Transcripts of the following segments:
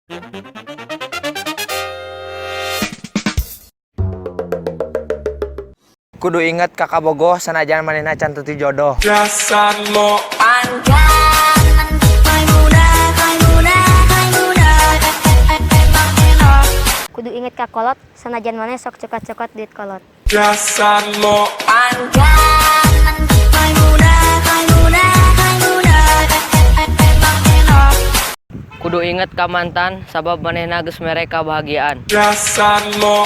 Kudu inget kakak bogoh sanajan manehna can teu jodoh. Perasaanmu Kudu inget ka kolot sanajan maneh sok cokot-cokot duit kolot. perasaanmu Kudu inget ka mantan sabab manehna geus mere kabahagiaan. perasaanmu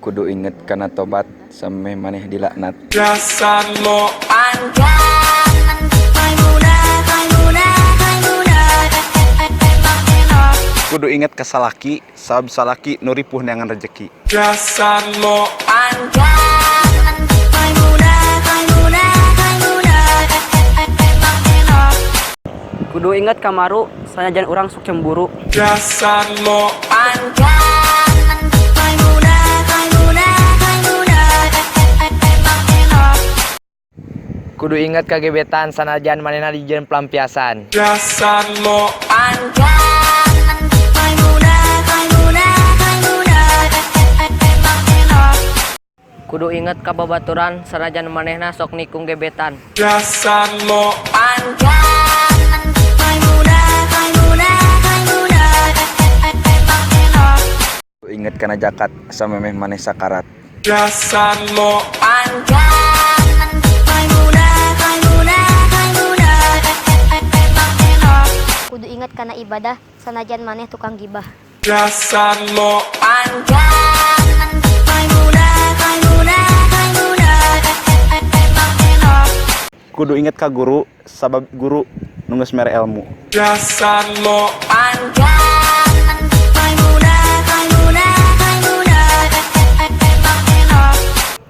Kudu inget kana tobat sampai maneh dilaknat. perasaanmu Kudu inget ka salaki sabab salaki nu ripuh neangan rejeki. perasaanmu Kudu inget ka maru sanajan urang sok cemburu. perasaanmu Kudu inget ka gebetan sanajan manehna dijieun pelampiasan. perasaanmu Kudu inget ka babaturan sanajan manehna sok nikung gebetan. perasaanmu Kudu inget kana jakat samemeh maneh sakarat. perasaanmu Kudu inget kana ibadah sanajan maneh tukang gibah. perasaanmu Kudu inget ka guru sabab guru nu geus mere ilmu. perasaanmu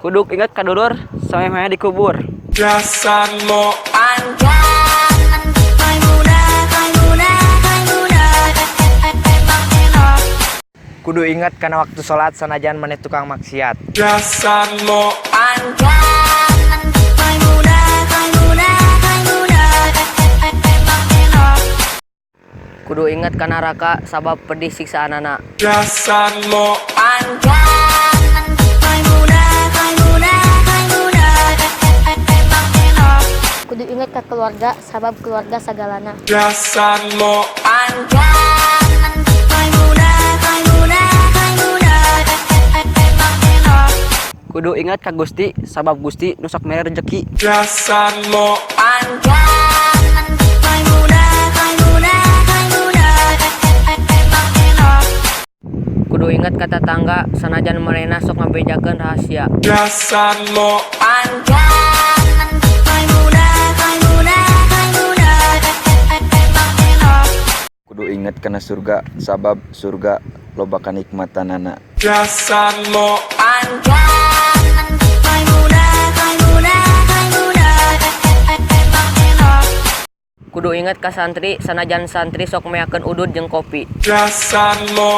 Kudu inget ka dulur sampai maneh dikubur. perasaanmu Kudu inget kana waktu salat sanajan maneh tukang maksiat. perasaanmu Kudu inget ka neraka sabab pedih siksaanana. perasaanmu Kudu inget ka keluarga sabab keluarga sagalana. perasaanmu Kudu inget ka Gusti sabab Gusti nu sok mere rejeki. perasaanmu Kudu inget ka tetangga sanajan manehna sok ngabejakeun rahasia. perasaanmu Kudu inget kana surga sabab surga loba kanikmatanana. perasaanmu Kudu inget ka santri sanajan santri sok meakeun udud jeung kopi. perasaanmu